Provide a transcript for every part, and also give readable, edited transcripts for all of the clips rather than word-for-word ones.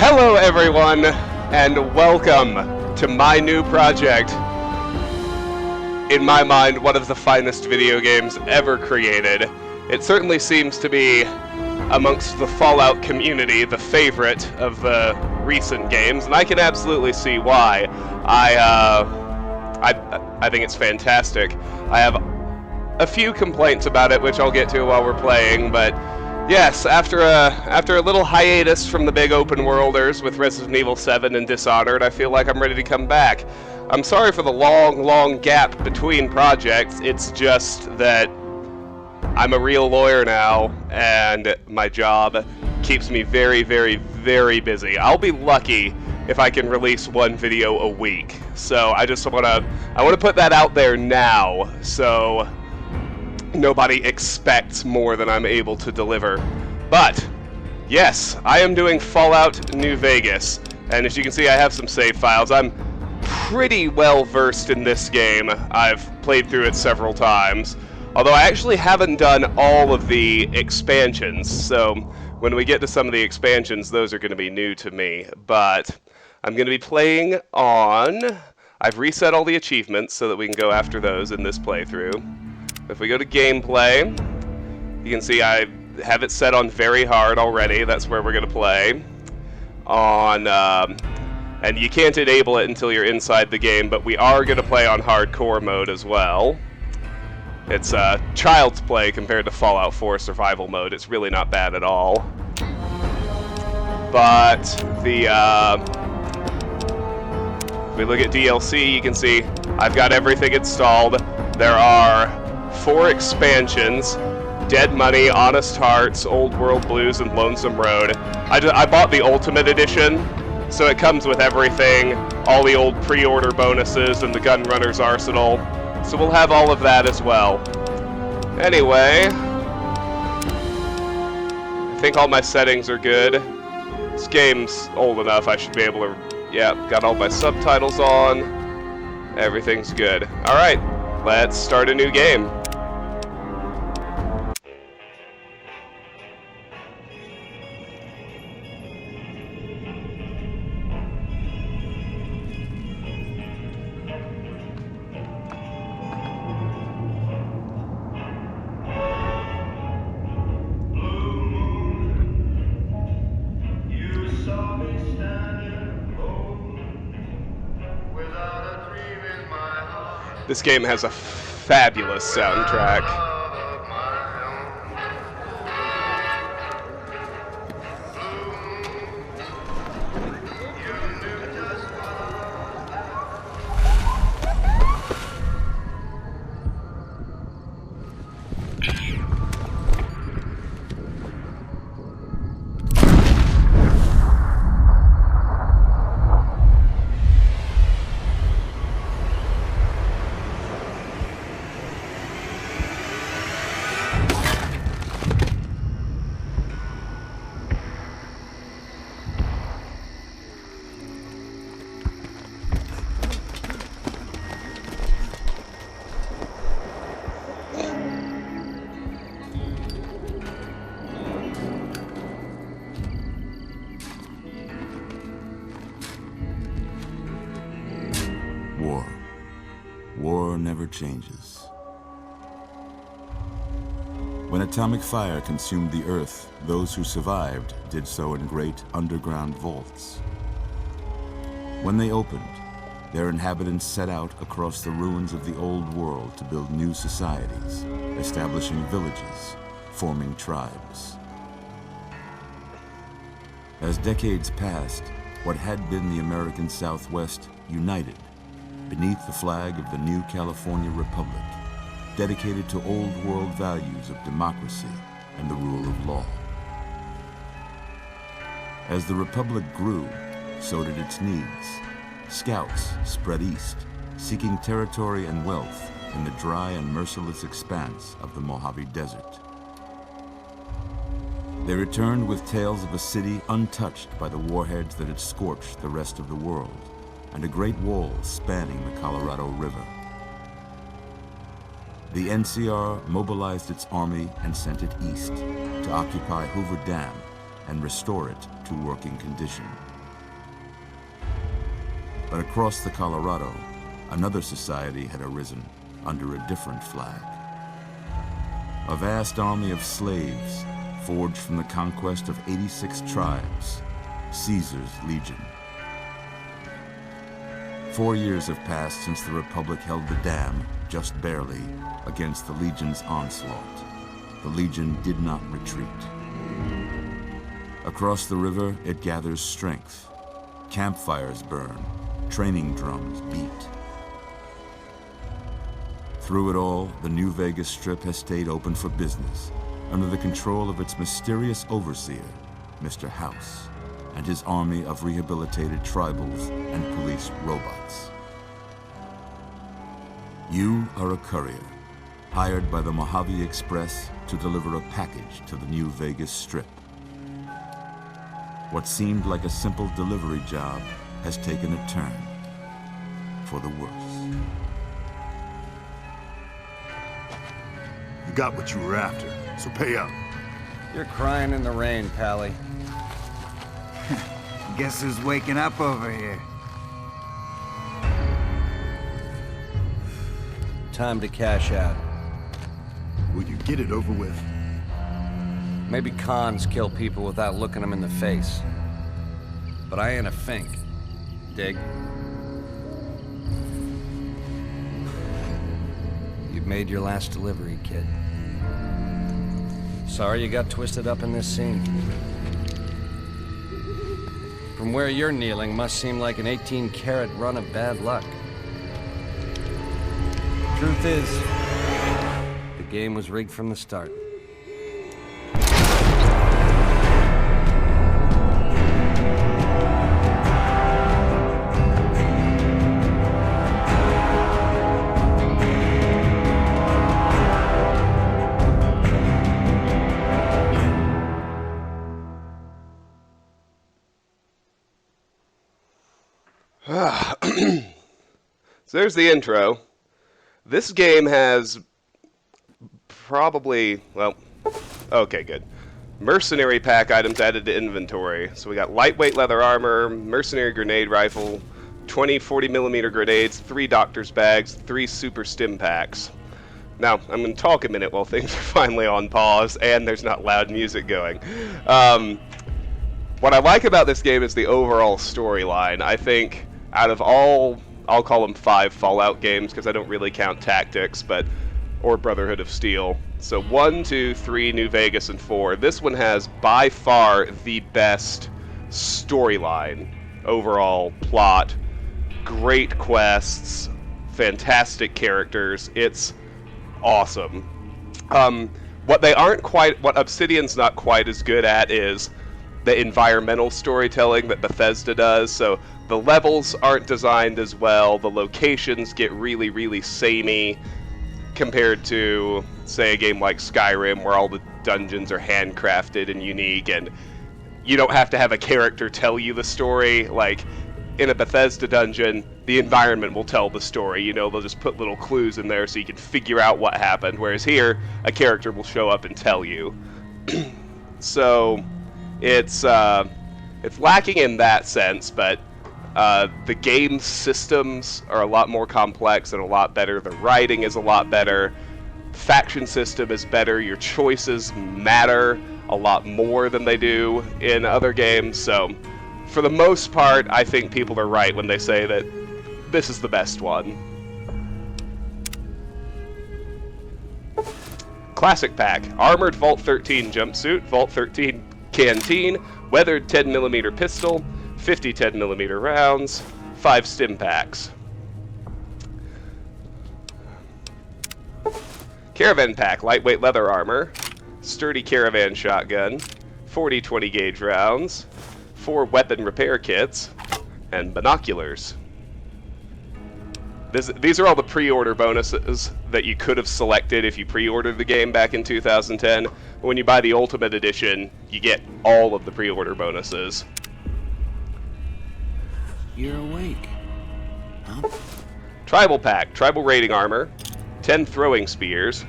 Hello everyone, and welcome to my new project. In my mind, one of the finest video games ever created. It certainly seems to be, amongst the Fallout community, the favorite of the recent games, and I can absolutely see why. I think it's fantastic. I have a few complaints about it, which I'll get to while we're playing, but yes, after a little hiatus from the big open worlders with Resident Evil 7 and Dishonored, I feel like I'm ready to come back. I'm sorry for the long gap between projects. It's just that I'm a real lawyer now, and my job keeps me very, very, very busy. I'll be lucky if I can release one video a week. So I want to put that out there now, so nobody expects more than I'm able to deliver. But yes, I am doing Fallout New Vegas, and as you can see, I have some save files. I'm pretty well versed in this game. I've played through it several times, although I actually haven't done all of the expansions, so when we get to some of the expansions, those are going to be new to me. But I'm going to be playing on... I've reset all the achievements so that we can go after those in this playthrough. If we go to gameplay, you can see I have it set on very hard already. That's where we're going to play. And you can't enable it until you're inside the game, but we are going to play on hardcore mode as well. It's child's play compared to Fallout 4 survival mode. It's really not bad at all. But if we look at DLC, you can see I've got everything installed. There are 4 expansions: Dead Money, Honest Hearts, Old World Blues, and Lonesome Road. I bought the Ultimate Edition, so it comes with everything, all the old pre-order bonuses and the Gunrunner's Arsenal. So we'll have all of that as well. Anyway, I think all my settings are good. This game's old enough, I should be able to... Yeah, got all my subtitles on. Everything's good. Alright, let's start a new game. This game has a fabulous soundtrack. War never changes. When atomic fire consumed the Earth, those who survived did so in great underground vaults. When they opened, their inhabitants set out across the ruins of the old world to build new societies, establishing villages, forming tribes. As decades passed, what had been the American Southwest united beneath the flag of the new California Republic, dedicated to old world values of democracy and the rule of law. As the Republic grew, so did its needs. Scouts spread east, seeking territory and wealth in the dry and merciless expanse of the Mojave Desert. They returned with tales of a city untouched by the warheads that had scorched the rest of the world, and a great wall spanning the Colorado River. The NCR mobilized its army and sent it east to occupy Hoover Dam and restore it to working condition. But across the Colorado, another society had arisen under a different flag. A vast army of slaves forged from the conquest of 86 tribes, Caesar's Legion. 4 years have passed since the Republic held the dam, just barely, against the Legion's onslaught. The Legion did not retreat. Across the river, it gathers strength. Campfires burn, training drums beat. Through it all, the New Vegas Strip has stayed open for business, under the control of its mysterious overseer, Mr. House, and his army of rehabilitated tribals and police robots. You are a courier, hired by the Mojave Express to deliver a package to the New Vegas Strip. What seemed like a simple delivery job has taken a turn for the worse. You got what you were after, so pay up. You're crying in the rain, Pally. Guess who's waking up over here? Time to cash out. Will you get it over with? Maybe cons kill people without looking them in the face. But I ain't a fink. Dig? You've made your last delivery, kid. Sorry you got twisted up in this scene. From where you're kneeling must seem like an 18-carat run of bad luck. Truth is, the game was rigged from the start. So there's the intro. This game has probably, well, okay, good. Mercenary pack items added to inventory. So we got lightweight leather armor, mercenary grenade rifle, 20 40mm grenades, 3 doctor's bags, 3 super stim packs. Now, I'm going to talk a minute while things are finally on pause and there's not loud music going. What I like about this game is the overall storyline. I think out of all, I'll call them 5 Fallout games because I don't really count Tactics, or Brotherhood of Steel. So 1, 2, 3, New Vegas, and 4. This one has by far the best storyline, overall plot, great quests, fantastic characters. It's awesome. What Obsidian's not quite as good at is the environmental storytelling that Bethesda does. So the levels aren't designed as well. The locations get really, really samey compared to, say, a game like Skyrim, where all the dungeons are handcrafted and unique, and you don't have to have a character tell you the story. Like, in a Bethesda dungeon, the environment will tell the story. You know, they'll just put little clues in there so you can figure out what happened, whereas here, a character will show up and tell you. So it's lacking in that sense, but the game systems are a lot more complex and a lot better. The writing is a lot better. Faction system is better. Your choices matter a lot more than they do in other games. So, for the most part, I think people are right when they say that this is the best one. Classic pack. Armored Vault 13 jumpsuit, Vault 13 canteen, weathered 10mm pistol, 50 10mm rounds, 5 stim packs. Caravan pack, lightweight leather armor, sturdy caravan shotgun, 40 20 gauge rounds, 4 weapon repair kits, and binoculars. These are all the pre-order bonuses that you could have selected if you pre-ordered the game back in 2010. When you buy the Ultimate Edition, you get all of the pre-order bonuses. You're awake. Huh? Tribal pack, tribal raiding armor, 10 throwing spears,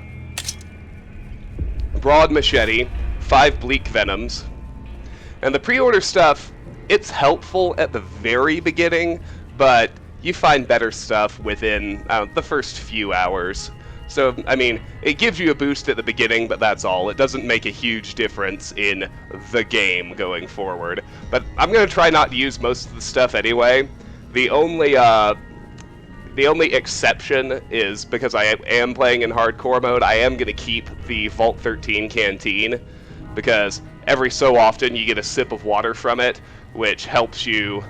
broad machete, 5 bleak venoms. And the pre-order stuff, it's helpful at the very beginning, but you find better stuff within the first few hours. So, I mean, it gives you a boost at the beginning, but that's all. It doesn't make a huge difference in the game going forward. But I'm going to try not to use most of the stuff anyway. The only exception is because I am playing in hardcore mode, I am going to keep the Vault 13 canteen, because every so often you get a sip of water from it, which helps you.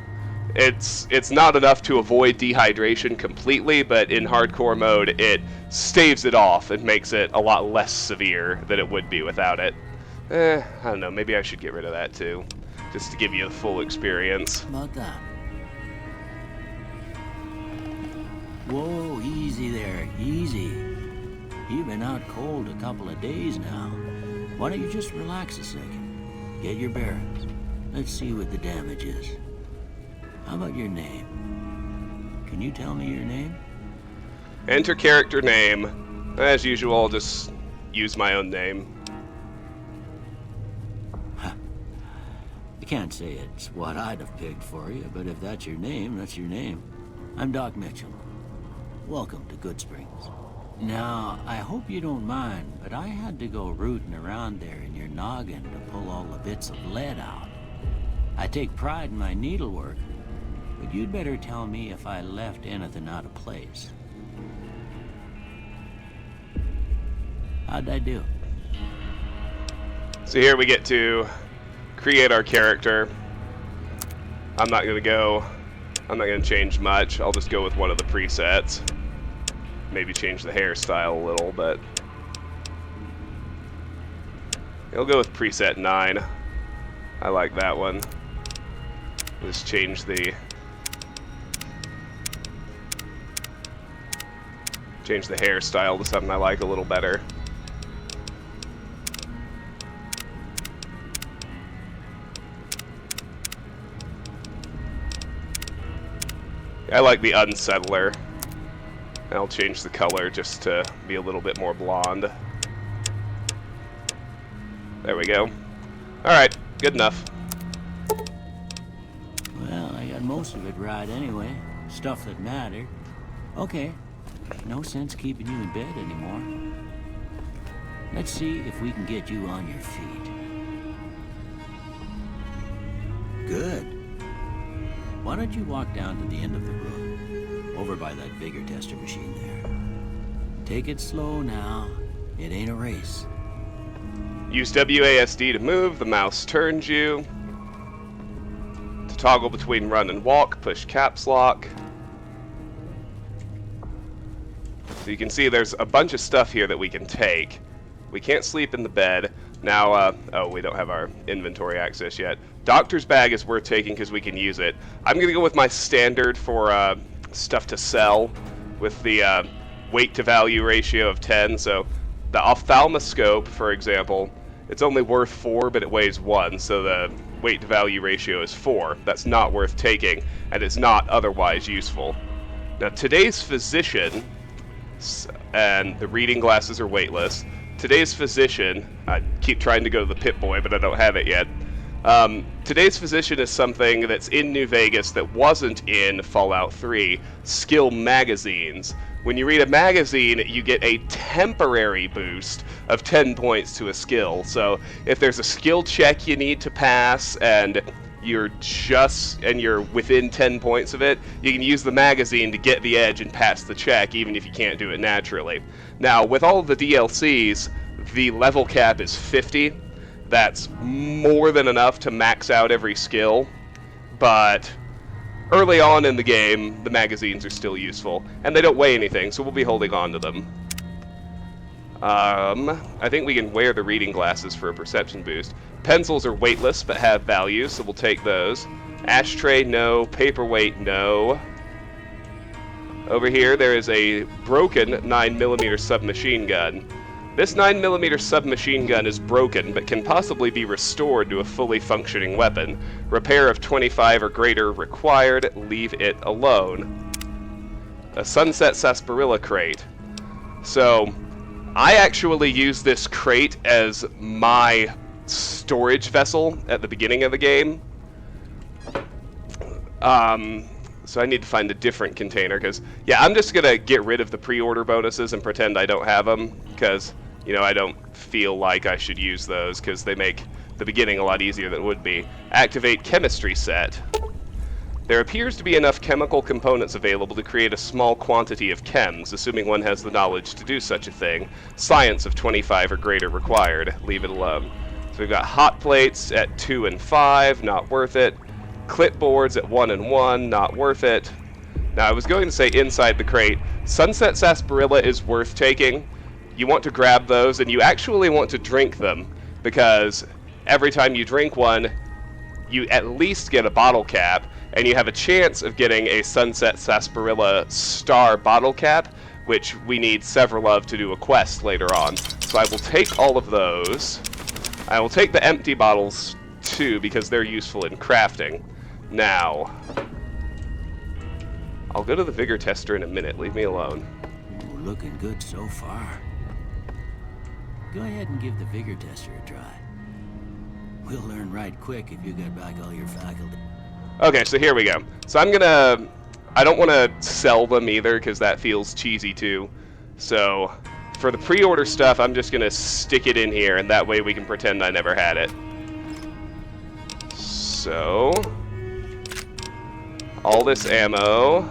It's not enough to avoid dehydration completely, but in hardcore mode it staves it off and makes it a lot less severe than it would be without it. I don't know, maybe I should get rid of that too, just to give you the full experience. About that. Whoa, easy there, easy. You've been out cold a couple of days now. Why don't you just relax a second? Get your bearings. Let's see what the damage is. How about your name? Can you tell me your name? Enter character name. As usual, I'll just use my own name. I can't say it's what I'd have picked for you, but if that's your name, that's your name. I'm Doc Mitchell. Welcome to Good Springs. Now, I hope you don't mind, but I had to go rooting around there in your noggin to pull all the bits of lead out. I take pride in my needlework, but you'd better tell me if I left anything out of place. How'd I do? So here we get to create our character. I'm not going to change much. I'll just go with one of the presets. Maybe change the hairstyle a little, but I'll go with preset 9. I like that one. Just change the hairstyle to something I like a little better. I like the unsettler. I'll change the color just to be a little bit more blonde. There we go. Alright, good enough. Well, I got most of it right anyway. Stuff that mattered. Okay. No sense keeping you in bed anymore. Let's see if we can get you on your feet. Good. Why don't you walk down to the end of the room, over by that Vigor tester machine there. Take it slow now. It ain't a race. Use WASD to move, the mouse turns you. To toggle between run and walk, push caps lock. So you can see there's a bunch of stuff here that we can take. We can't sleep in the bed. Now, oh, we don't have our inventory access yet. Doctor's bag is worth taking because we can use it. I'm going to go with my standard for stuff to sell with the weight to value ratio of 10. So the ophthalmoscope, for example, it's only worth 4, but it weighs 1. So the weight to value ratio is 4. That's not worth taking, and it's not otherwise useful. Now, today's physician, and the reading glasses are weightless. Today's physician, I keep trying to go to the Pip-Boy, but I don't have it yet. Today's physician is something that's in New Vegas that wasn't in Fallout 3, skill magazines. When you read a magazine, you get a temporary boost of 10 points to a skill. So if there's a skill check you need to pass and you're within 10 points of it, you can use the magazine to get the edge and pass the check, even if you can't do it naturally. Now, with all of the DLCs, the level cap is 50. That's more than enough to max out every skill, but early on in the game, the magazines are still useful, and they don't weigh anything, so we'll be holding on to them. I think we can wear the reading glasses for a perception boost. Pencils are weightless, but have value, so we'll take those. Ashtray, no. Paperweight, no. Over here, there is a broken 9mm submachine gun. This 9mm submachine gun is broken, but can possibly be restored to a fully functioning weapon. Repair of 25 or greater required. Leave it alone. A Sunset Sarsaparilla crate. So, I actually use this crate as my storage vessel at the beginning of the game. So I need to find a different container, because, yeah, I'm just going to get rid of the pre-order bonuses and pretend I don't have them, because, you know, I don't feel like I should use those, because they make the beginning a lot easier than it would be. Activate chemistry set. There appears to be enough chemical components available to create a small quantity of chems, assuming one has the knowledge to do such a thing. Science of 25 or greater required. Leave it alone. So we've got hot plates at 2 and 5, not worth it. Clipboards at 1 and 1, not worth it. Now, I was going to say inside the crate, Sunset Sarsaparilla is worth taking. You want to grab those, and you actually want to drink them, because every time you drink one, you at least get a bottle cap, and you have a chance of getting a Sunset Sarsaparilla star bottle cap, which we need several of to do a quest later on. So I will take all of those. I will take the empty bottles, too, because they're useful in crafting. Now, I'll go to the Vigor tester in a minute. Leave me alone. Ooh, looking good so far. Go ahead and give the Vigor tester a try. We'll learn right quick if you get back all your faculty. Okay, so here we go. So I don't want to sell them either, because that feels cheesy too. So for the pre-order stuff, I'm just going to stick it in here, and that way we can pretend I never had it. So all this ammo,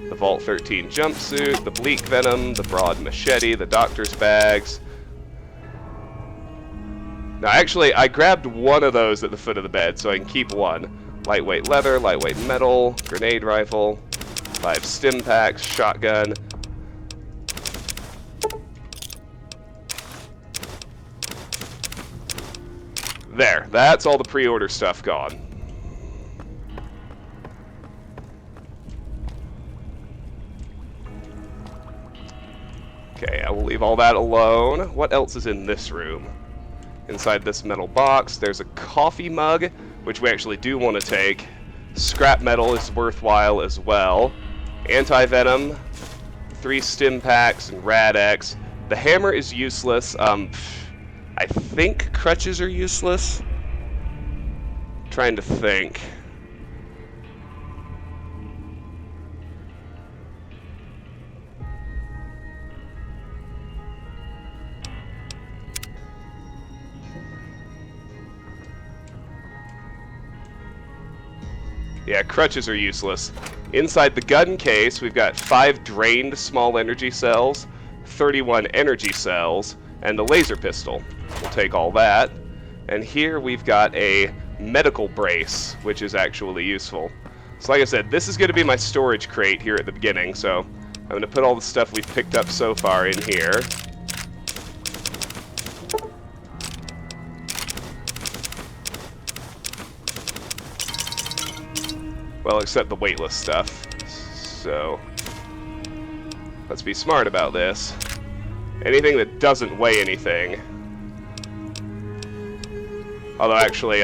the Vault 13 jumpsuit, the bleak venom, the broad machete, the doctor's bags. Now, actually, I grabbed one of those at the foot of the bed, so I can keep one. Lightweight leather, lightweight metal, grenade rifle, 5 stim packs, shotgun. There, that's all the pre-order stuff gone. Okay, I will leave all that alone. What else is in this room? Inside this metal box, there's a coffee mug, which we actually do want to take. Scrap metal is worthwhile as well. Anti-venom, 3 stim packs, and Rad-X. The hammer is useless. I think crutches are useless. Trying to think. Yeah, crutches are useless. Inside the gun case, we've got 5 drained small energy cells, 31 energy cells, and a laser pistol. We'll take all that. And here we've got a medical brace, which is actually useful. So like I said, this is going to be my storage crate here at the beginning, so I'm going to put all the stuff we've picked up so far in here. Well, except the weightless stuff. So let's be smart about this. Anything that doesn't weigh anything. Although actually,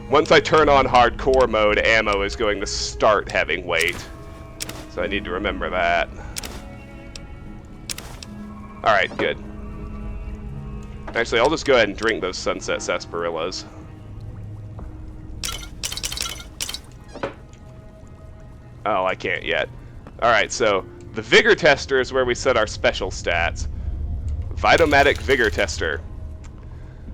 once I turn on hardcore mode, ammo is going to start having weight. So I need to remember that. Alright, good. Actually, I'll just go ahead and drink those Sunset Sarsaparillas. Oh, I can't yet. Alright, so the Vigor tester is where we set our special stats. Vitomatic Vigor tester.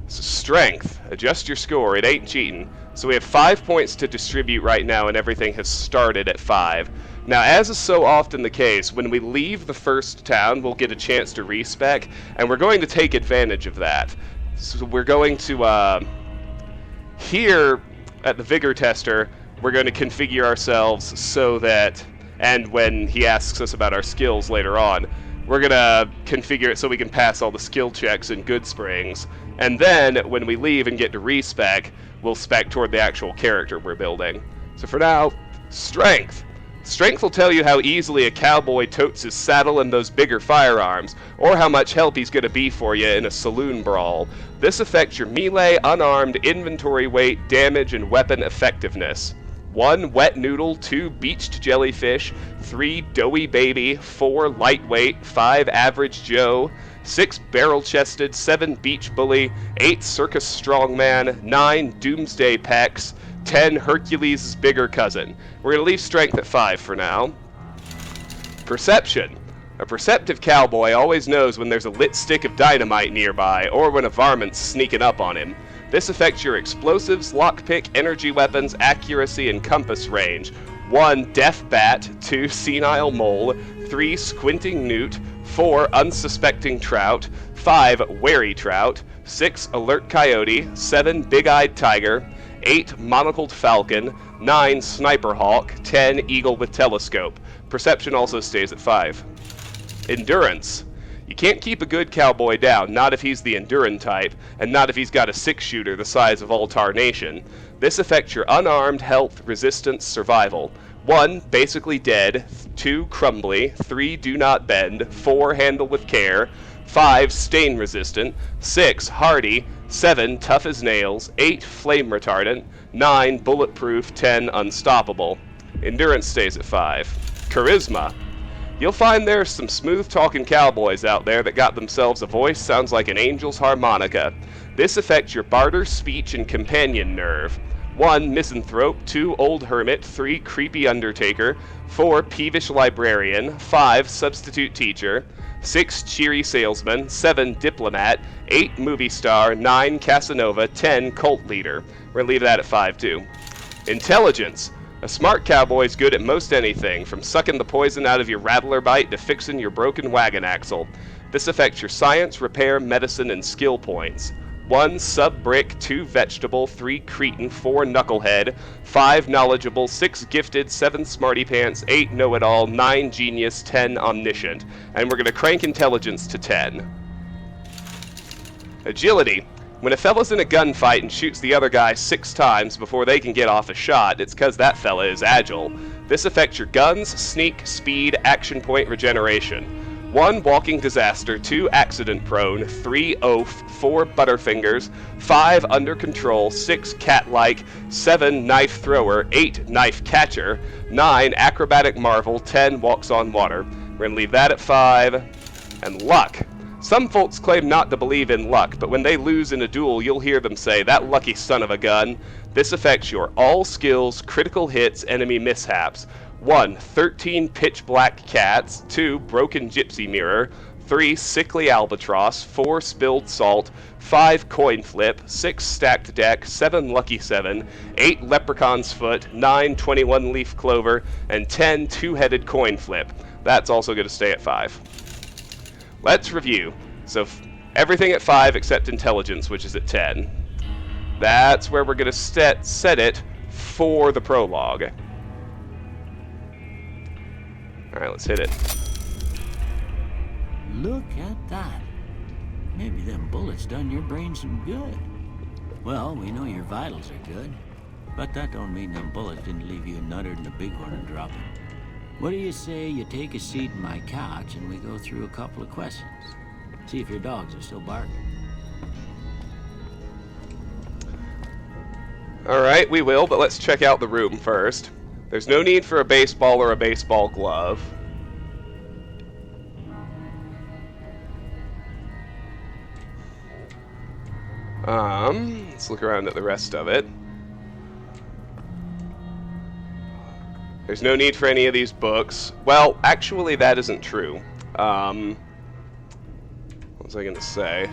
So strength. Adjust your score. It ain't cheating. So we have 5 points to distribute right now, and everything has started at 5. Now, as is so often the case, when we leave the first town, we'll get a chance to respec, and we're going to take advantage of that. So we're going to, here at the Vigor tester, we're going to configure ourselves so that, and when he asks us about our skills later on, we're going to configure it so we can pass all the skill checks in Goodsprings. And then, when we leave and get to respec, we'll spec toward the actual character we're building. So for now, strength. Strength will tell you how easily a cowboy totes his saddle and those bigger firearms, or how much help he's going to be for you in a saloon brawl. This affects your melee, unarmed, inventory weight, damage, and weapon effectiveness. 1 wet noodle, 2 beached jellyfish, 3 doughy baby, 4 lightweight, 5 average Joe, 6 barrel-chested, 7 beach bully, 8 circus strongman, 9 doomsday pecs, 10, Hercules' bigger cousin. We're going to leave strength at 5 for now. Perception. A perceptive cowboy always knows when there's a lit stick of dynamite nearby, or when a varmint's sneaking up on him. This affects your explosives, lockpick, energy weapons, accuracy, and compass range. 1, deaf bat. 2, senile mole. 3, squinting newt. 4, unsuspecting trout. 5, wary trout. 6, alert coyote. 7, big-eyed tiger. 8, monocled falcon. 9, sniper hawk. 10, eagle with telescope. Perception also stays at 5. Endurance. You can't keep a good cowboy down, not if he's the Enduran type, and not if he's got a 6-shooter the size of all Tarnation. This affects your unarmed, health, resistance, survival. 1, basically dead. 2, crumbly. 3, do not bend. 4, handle with care. 5, stain resistant. 6, hardy. 7, tough as nails. 8, flame retardant. 9, bulletproof. 10, unstoppable. Endurance stays at 5. Charisma. You'll find there's some smooth-talking cowboys out there that got themselves a voice sounds like an angel's harmonica. This affects your barter, speech, and companion nerve. 1, misanthrope. 2, old hermit. 3, creepy undertaker. 4, peevish librarian. 5, substitute teacher. 6, cheery salesman. 7, diplomat. 8, movie star. 9, Casanova. 10, cult leader. We're going to leave that at 5, too. Intelligence. A smart cowboy's good at most anything, from sucking the poison out of your rattler bite to fixing your broken wagon axle. This affects your science, repair, medicine, and skill points. 1, sub-brick. 2, vegetable. 3, cretin. 4, knucklehead. 5, knowledgeable. 6, gifted. 7, smarty pants. 8, know-it-all. 9, genius. 10, omniscient. And we're going to crank intelligence to 10. Agility. When a fella's in a gunfight and shoots the other guy 6 times before they can get off a shot, it's because that fella is agile. This affects your guns, sneak, speed, action point regeneration. 1, walking disaster. 2, accident prone. 3, oaf. 4, butterfingers. 5, under control. 6, cat-like. 7, knife thrower. 8, knife catcher. 9, acrobatic marvel. 10, walks on water. We're going to leave that at 5. And luck. Some folks claim not to believe in luck, but when they lose in a duel, you'll hear them say, "That lucky son of a gun." This affects your all skills, critical hits, enemy mishaps. 1, 13 pitch black cats. 2, broken gypsy mirror. 3, sickly albatross. 4, spilled salt. 5, coin flip. 6, stacked deck. 7, lucky 7. 8, leprechaun's foot. 9, 21 leaf clover. And 10, two-headed coin flip. That's also going to stay at 5. Let's review. So everything at 5 except intelligence, which is at 10. That's where we're going to set it for the prologue. Alright, let's hit it. Look at that. Maybe them bullets done your brain some good. Well, we know your vitals are good, but that don't mean them bullets didn't leave you nuttered in a bighorn and dropping. What do you say you take a seat in my couch and we go through a couple of questions? See if your dogs are still barking. Alright, we will, but let's check out the room first. There's no need for a baseball or a baseball glove. Let's look around at the rest of it. There's no need for any of these books. Well, actually, that isn't true. What was I going to say?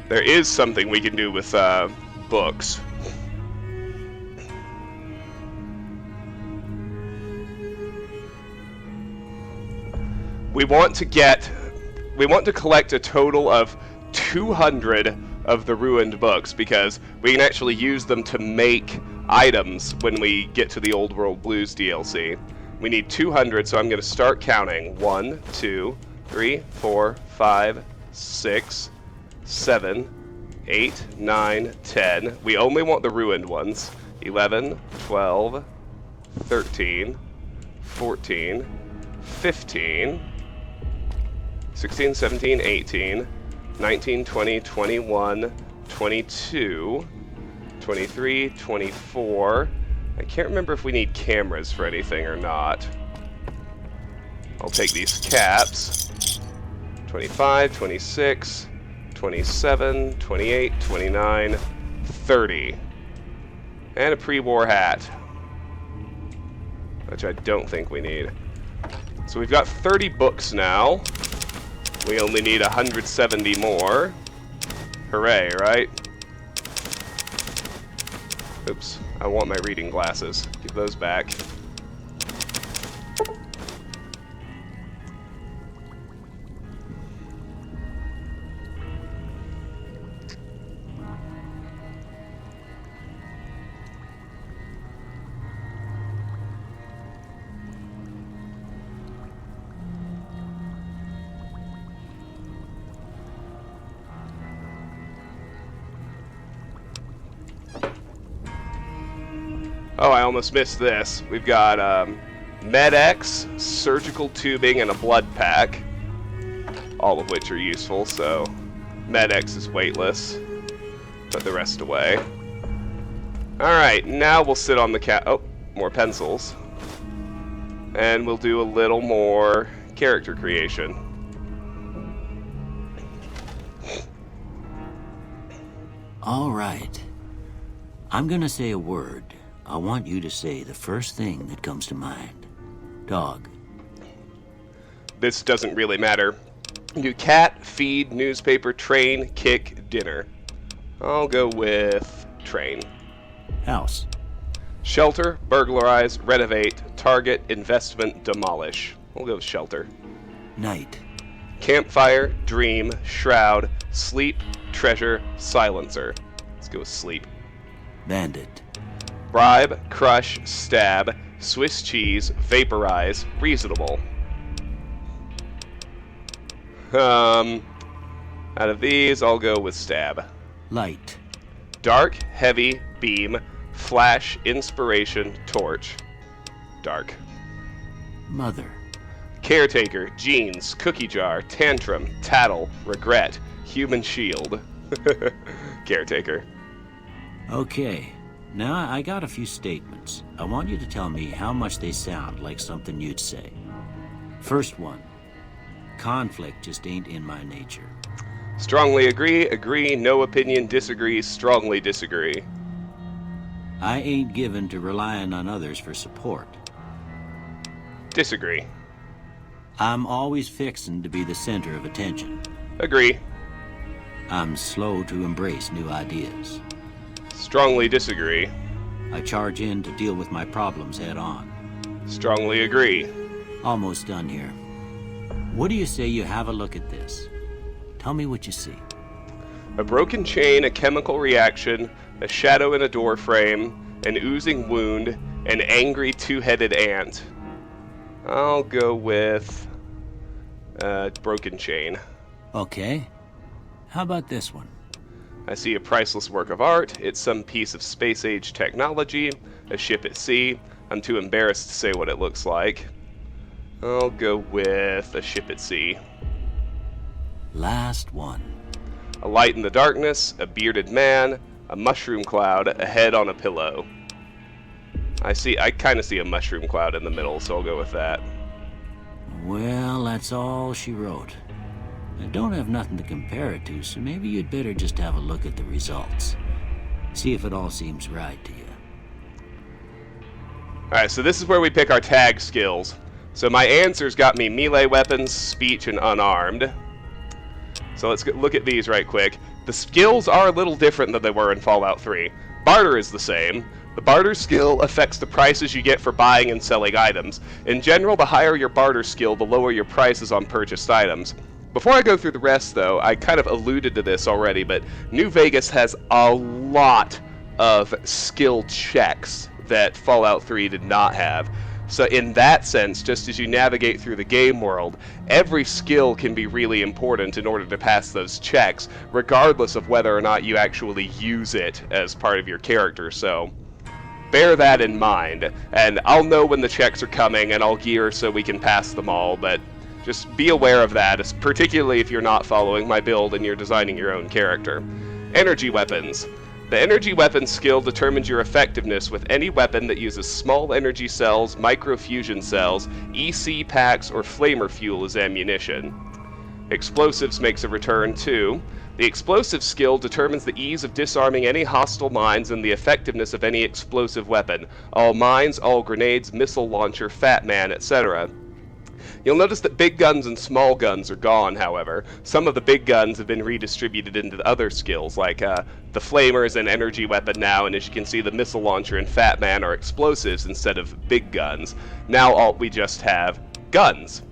There is something we can do with books. We want to collect a total of 200 of the ruined books, because we can actually use them to make items when we get to the Old World Blues DLC. We need 200, so I'm going to start counting. 1, 2, 3, 4, 5, 6, 7, 8, 9, 10. We only want the ruined ones. 11, 12, 13, 14, 15, 16, 17, 18, 19, 20, 21, 22, 23, 24. I can't remember if we need cameras for anything or not. I'll take these caps. 25, 26, 27, 28, 29, 30. And a pre-war hat, which I don't think we need. So we've got 30 books now. We only need 170 more. Hooray, right? Oops, I want my reading glasses. Give those back. Oh, I almost missed this. We've got Med-X, surgical tubing, and a blood pack. All of which are useful, so Med-X is weightless. Put the rest away. Alright, now we'll sit on the oh, more pencils. And we'll do a little more character creation. All right. I'm gonna say a word. I want you to say the first thing that comes to mind. Dog. This doesn't really matter. Do cat, feed, newspaper, train, kick, dinner. I'll go with train. House. Shelter, burglarize, renovate, target, investment, demolish. We'll go with shelter. Night. Campfire, dream, shroud, sleep, treasure, silencer. Let's go with sleep. Bandit. Bribe, crush, stab, Swiss cheese, vaporize, reasonable. Out of these, I'll go with stab. Light. Dark, heavy, beam, flash, inspiration, torch. Dark. Mother. Caretaker, jeans, cookie jar, tantrum, tattle, regret, human shield. Caretaker. Okay. Now I got a few statements. I want you to tell me how much they sound like something you'd say. First one. Conflict just ain't in my nature. Strongly agree, agree, no opinion, disagree, strongly disagree. I ain't given to relying on others for support. Disagree. I'm always fixin' to be the center of attention. Agree. I'm slow to embrace new ideas. Strongly disagree. I charge in to deal with my problems head on. Strongly agree. Almost done here. What do you say you have a look at this? Tell me what you see. A broken chain, a chemical reaction, a shadow in a door frame, an oozing wound, an angry two-headed ant. I'll go with broken chain. Okay. How about this one? I see a priceless work of art. It's some piece of space-age technology, a ship at sea. I'm too embarrassed to say what it looks like. I'll go with a ship at sea. Last one. A light in the darkness, a bearded man, a mushroom cloud, a head on a pillow. I kind of see a mushroom cloud in the middle, so I'll go with that. Well, that's all she wrote. I don't have nothing to compare it to, so maybe you'd better just have a look at the results. See if it all seems right to you. Alright, so this is where we pick our tag skills. So my answers got me melee weapons, speech, and unarmed. So let's look at these right quick. The skills are a little different than they were in Fallout 3. Barter is the same. The barter skill affects the prices you get for buying and selling items. In general, the higher your barter skill, the lower your prices on purchased items. Before I go through the rest, though, I kind of alluded to this already, but New Vegas has a lot of skill checks that Fallout 3 did not have. So in that sense, just as you navigate through the game world, every skill can be really important in order to pass those checks, regardless of whether or not you actually use it as part of your character. So bear that in mind, and I'll know when the checks are coming, and I'll gear so we can pass them all, but just be aware of that, particularly if you're not following my build and you're designing your own character. Energy weapons. The energy weapon skill determines your effectiveness with any weapon that uses small energy cells, microfusion cells, EC packs, or flamer fuel as ammunition. Explosives makes a return too. The explosive skill determines the ease of disarming any hostile mines and the effectiveness of any explosive weapon. All mines, all grenades, missile launcher, Fat Man, etc. You'll notice that big guns and small guns are gone, however. Some of the big guns have been redistributed into other skills, like the Flamer is an energy weapon now, and as you can see, the missile launcher and Fat Man are explosives instead of big guns. Now we just have guns.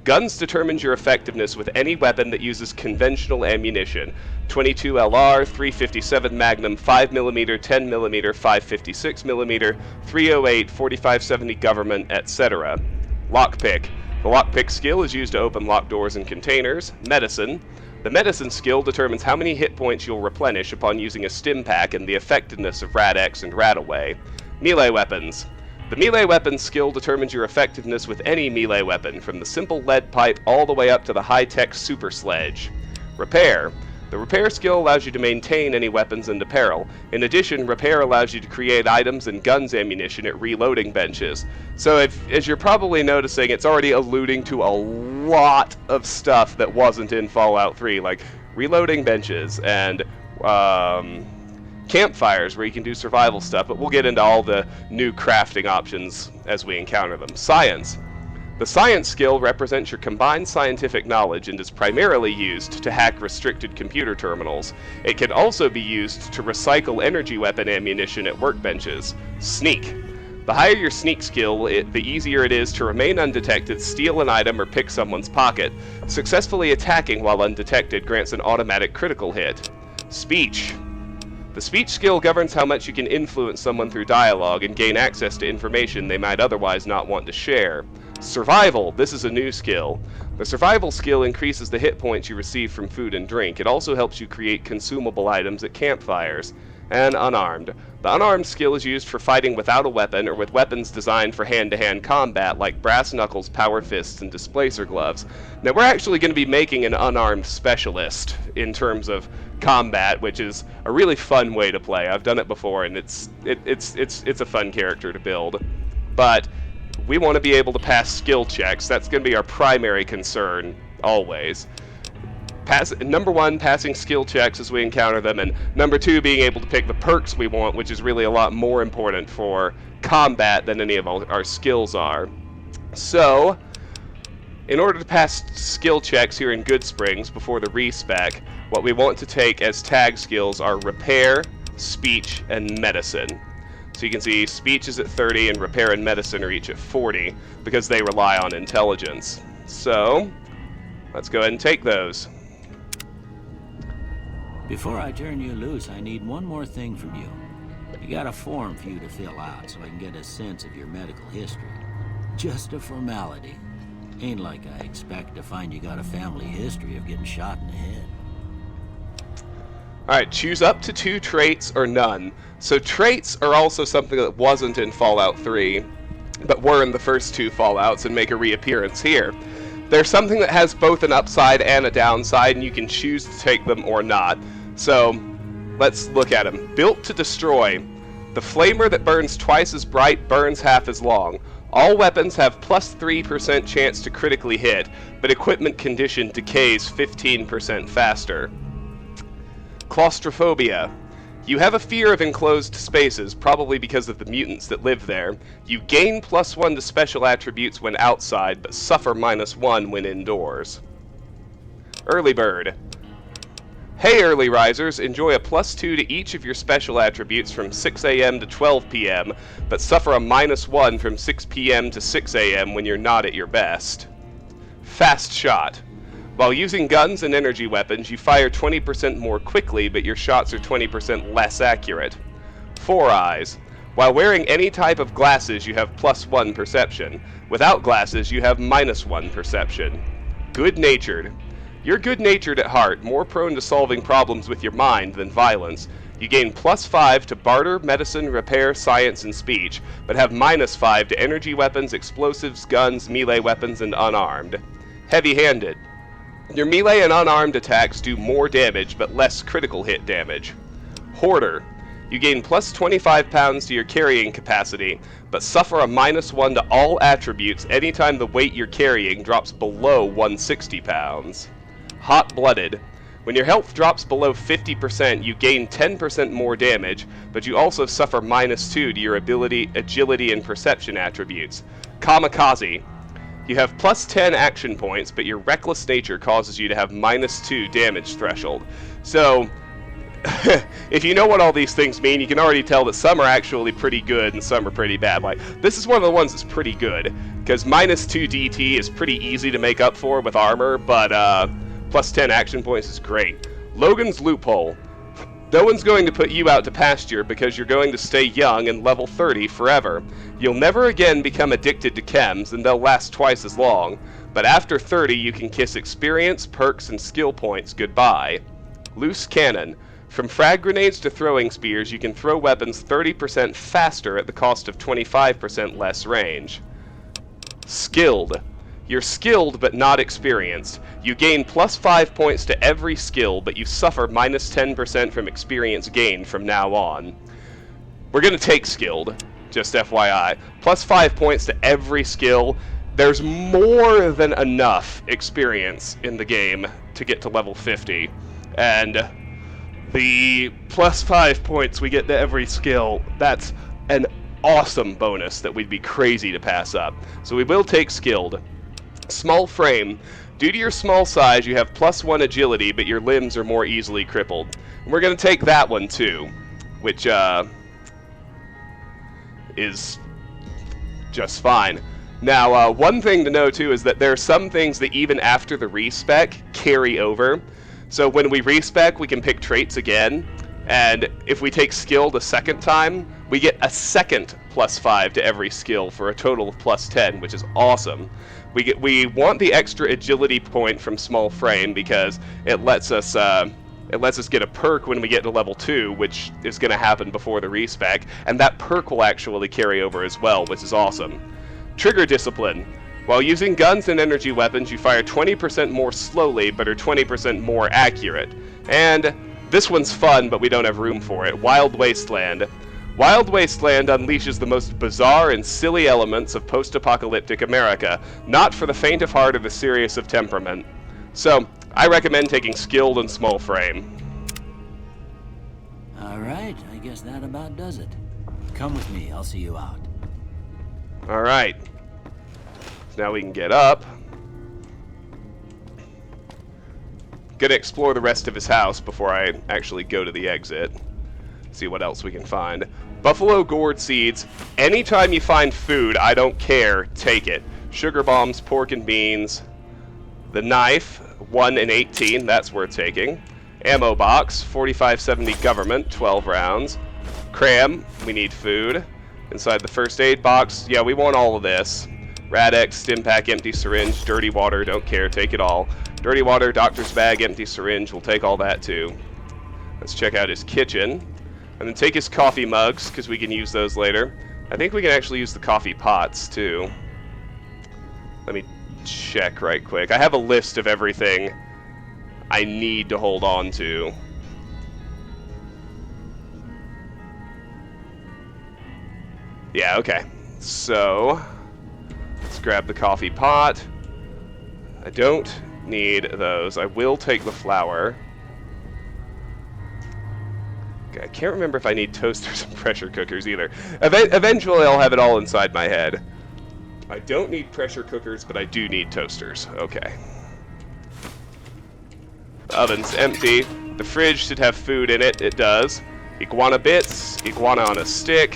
Guns determines your effectiveness with any weapon that uses conventional ammunition. 22 LR, 357 Magnum, 5mm, 10mm, 556mm, 308, 4570 Government, etc. Lockpick. The lockpick skill is used to open locked doors and containers. Medicine. The medicine skill determines how many hit points you'll replenish upon using a stim pack and the effectiveness of Rad-X and Radaway. Melee weapons. The melee weapon skill determines your effectiveness with any melee weapon, from the simple lead pipe all the way up to the high-tech super sledge. Repair. The repair skill allows you to maintain any weapons and apparel. In addition, repair allows you to create items and guns ammunition at reloading benches. So as you're probably noticing, it's already alluding to a lot of stuff that wasn't in Fallout 3, like reloading benches and campfires where you can do survival stuff, but we'll get into all the new crafting options as we encounter them. Science. The science skill represents your combined scientific knowledge and is primarily used to hack restricted computer terminals. It can also be used to recycle energy weapon ammunition at workbenches. Sneak. The higher your sneak skill, the easier it is to remain undetected, steal an item, or pick someone's pocket. Successfully attacking while undetected grants an automatic critical hit. Speech. The speech skill governs how much you can influence someone through dialogue and gain access to information they might otherwise not want to share. Survival. This is a new skill. The survival skill increases the hit points you receive from food and drink. It also helps you create consumable items at campfires. And unarmed. The unarmed skill is used for fighting without a weapon or with weapons designed for hand-to-hand combat like brass knuckles, power fists, and displacer gloves. Now we're actually going to be making an unarmed specialist in terms of combat, which is a really fun way to play. I've done it before, and it's a fun character to build. But we want to be able to pass skill checks. That's going to be our primary concern always. Number one, passing skill checks as we encounter them, and number two, being able to pick the perks we want, which is really a lot more important for combat than any of our skills are. So, in order to pass skill checks here in Goodsprings before the respec, what we want to take as tag skills are repair, speech, and medicine. So you can see speech is at 30 and repair and medicine are each at 40 because they rely on intelligence. So, let's go ahead and take those. Before I turn you loose, I need one more thing from you. I got a form for you to fill out so I can get a sense of your medical history. Just a formality. Ain't like I expect to find you got a family history of getting shot in the head. Alright, choose up to 2 traits or none. So traits are also something that wasn't in Fallout 3, but were in the first 2 Fallouts and make a reappearance here. They're something that has both an upside and a downside, and you can choose to take them or not. So, let's look at them. Built to destroy. The flamer that burns twice as bright burns half as long. All weapons have plus 3% chance to critically hit, but equipment condition decays 15% faster. Claustrophobia. You have a fear of enclosed spaces, probably because of the mutants that live there. You gain +1 to special attributes when outside, but suffer -1 when indoors. Early Bird. Hey early risers, enjoy a +2 to each of your special attributes from 6 a.m. to 12 p.m., but suffer a -1 from 6 p.m. to 6 a.m. when you're not at your best. Fast Shot. While using guns and energy weapons, you fire 20% more quickly, but your shots are 20% less accurate. Four Eyes. While wearing any type of glasses, you have +1 perception. Without glasses, you have -1 perception. Good-natured. You're good-natured at heart, more prone to solving problems with your mind than violence. You gain +5 to barter, medicine, repair, science, and speech, but have -5 to energy weapons, explosives, guns, melee weapons, and unarmed. Heavy-handed. Your melee and unarmed attacks do more damage, but less critical hit damage. Hoarder. You gain +25 pounds to your carrying capacity, but suffer a -1 to all attributes anytime the weight you're carrying drops below 160 pounds. Hot-blooded. When your health drops below 50%, you gain 10% more damage, but you also suffer -2 to your ability, agility, and perception attributes. Kamikaze. You have +10 action points, but your reckless nature causes you to have -2 damage threshold. So, if you know what all these things mean, you can already tell that some are actually pretty good and some are pretty bad. Like, this is one of the ones that's pretty good, because -2 DT is pretty easy to make up for with armor, but +10 action points is great. Logan's Loophole. No one's going to put you out to pasture because you're going to stay young and level 30 forever. You'll never again become addicted to chems, and they'll last twice as long. But after 30, you can kiss experience, perks, and skill points goodbye. Loose Cannon. From frag grenades to throwing spears, you can throw weapons 30% faster at the cost of 25% less range. Skilled. You're skilled but not experienced. You gain +5 points to every skill, but you suffer -10% from experience gained from now on. We're going to take skilled, just FYI. +5 points to every skill. There's more than enough experience in the game to get to level 50. And the +5 points we get to every skill, that's an awesome bonus that we'd be crazy to pass up. So we will take skilled. Small frame. Due to your small size, you have +1 agility, but your limbs are more easily crippled. And we're going to take that one too, which is just fine. Now, one thing to know too is that there are some things that even after the respec carry over. So when we respec, we can pick traits again, and if we take skilled a second time, we get a second +5 to every skill for a total of +10, which is awesome. We want the extra agility point from small frame because it lets us get a perk when we get to level 2, which is going to happen before the respec, and that perk will actually carry over as well, which is awesome. Trigger discipline. While using guns and energy weapons, you fire 20% more slowly, but are 20% more accurate. And this one's fun, but we don't have room for it. Wild Wasteland. Wild Wasteland unleashes the most bizarre and silly elements of post-apocalyptic America, not for the faint of heart or the serious of temperament. So, I recommend taking skilled and small frame. Alright, I guess that about does it. Come with me, I'll see you out. Alright. So now we can get up. Gonna explore the rest of his house before I actually go to the exit. See what else we can find. Buffalo gourd seeds. Anytime you find food, I don't care, take it. Sugar bombs, pork and beans. The knife, 1 and 18, that's worth taking. Ammo box, 4570 government, 12 rounds. Cram, we need food. Inside the first aid box, yeah, we want all of this. Rad-X, stim pack, empty syringe, dirty water, don't care, take it all. Dirty water, doctor's bag, empty syringe, we'll take all that too. Let's check out his kitchen. And then take his coffee mugs, because we can use those later. I think we can actually use the coffee pots, too. Let me check right quick. I have a list of everything I need to hold on to. Yeah, okay. So, let's grab the coffee pot. I don't need those. I will take the flour. I can't remember if I need toasters and pressure cookers either. Eventually I'll have it all inside my head. I don't need pressure cookers, but I do need toasters. Okay. The oven's empty. The fridge should have food in it. It does. Iguana bits. Iguana on a stick.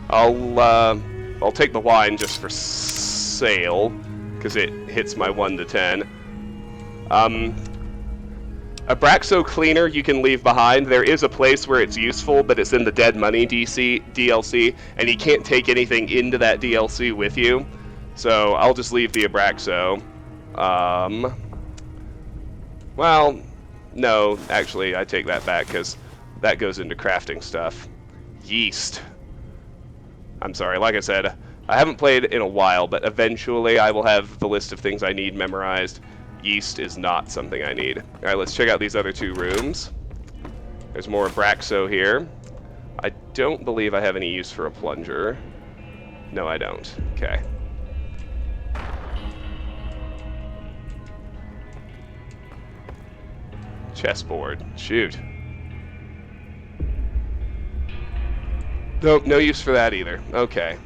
I'll take the wine just for sale, because it hits my 1 to 10. Abraxo cleaner you can leave behind. There is a place where it's useful, but it's in the Dead Money DLC, and you can't take anything into that DLC with you. So I'll just leave the Abraxo. Well, no, actually, I take that back, because that goes into crafting stuff. Yeast. I'm sorry, like I said, I haven't played in a while, but eventually I will have the list of things I need memorized. Yeast is not something I need. Alright, let's check out these other 2 rooms. There's more Abraxo here. I don't believe I have any use for a plunger. No, I don't. Okay. Chessboard. Shoot. Nope, no use for that either. Okay.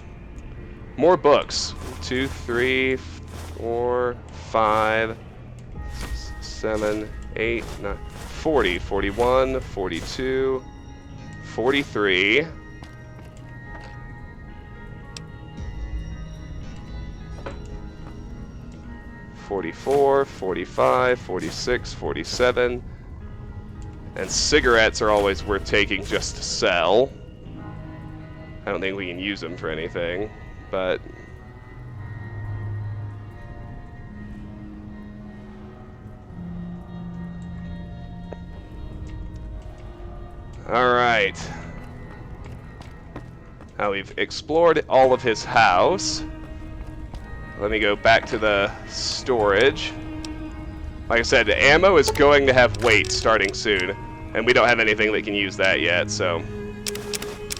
More books. 2, 3, 4, 5, 6, 7, 8, 9, 40, 41, 42, 43. $44, $45, $46, $47. And cigarettes are always worth taking just to sell. I don't think we can use them for anything, but... Alright. Now we've explored all of his house. Let me go back to the storage. Like I said, the ammo is going to have weight starting soon, and we don't have anything that can use that yet, so...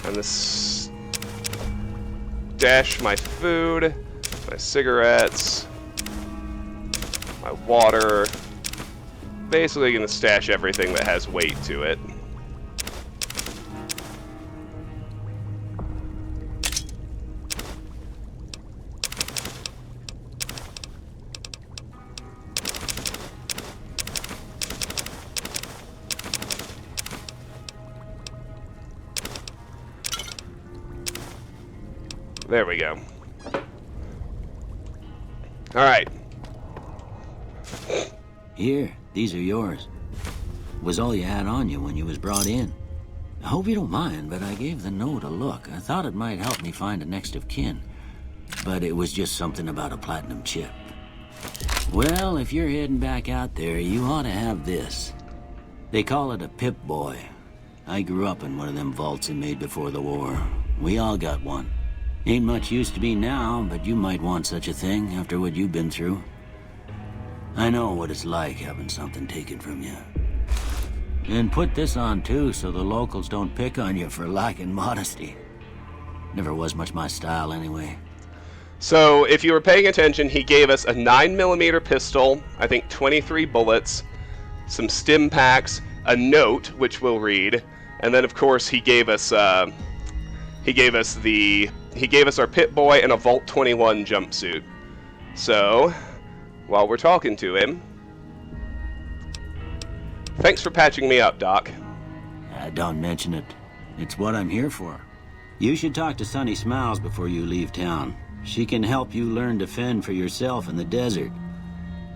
And this... Dash my food, my cigarettes, my water. Basically gonna stash everything that has weight to it. There we go. Alright. Here, these are yours. Was all you had on you when you was brought in. I hope you don't mind, but I gave the note a look. I thought it might help me find a next of kin. But it was just something about a platinum chip. Well, if you're heading back out there, you ought to have this. They call it a Pip-Boy. I grew up in one of them vaults they made before the war. We all got one. Ain't much use to be now, but you might want such a thing after what you've been through. I know what it's like having something taken from you. And put this on too, so the locals don't pick on you for lacking modesty. Never was much my style anyway. So, if you were paying attention, he gave us a 9mm pistol, I think 23 bullets, some stim packs, a note, which we'll read, and then of course he gave us our Pip-Boy and a Vault 21 jumpsuit. So, while we're talking to him, thanks for patching me up, Doc. Don't mention it. It's what I'm here for. You should talk to Sunny Smiles before you leave town. She can help you learn to fend for yourself in the desert.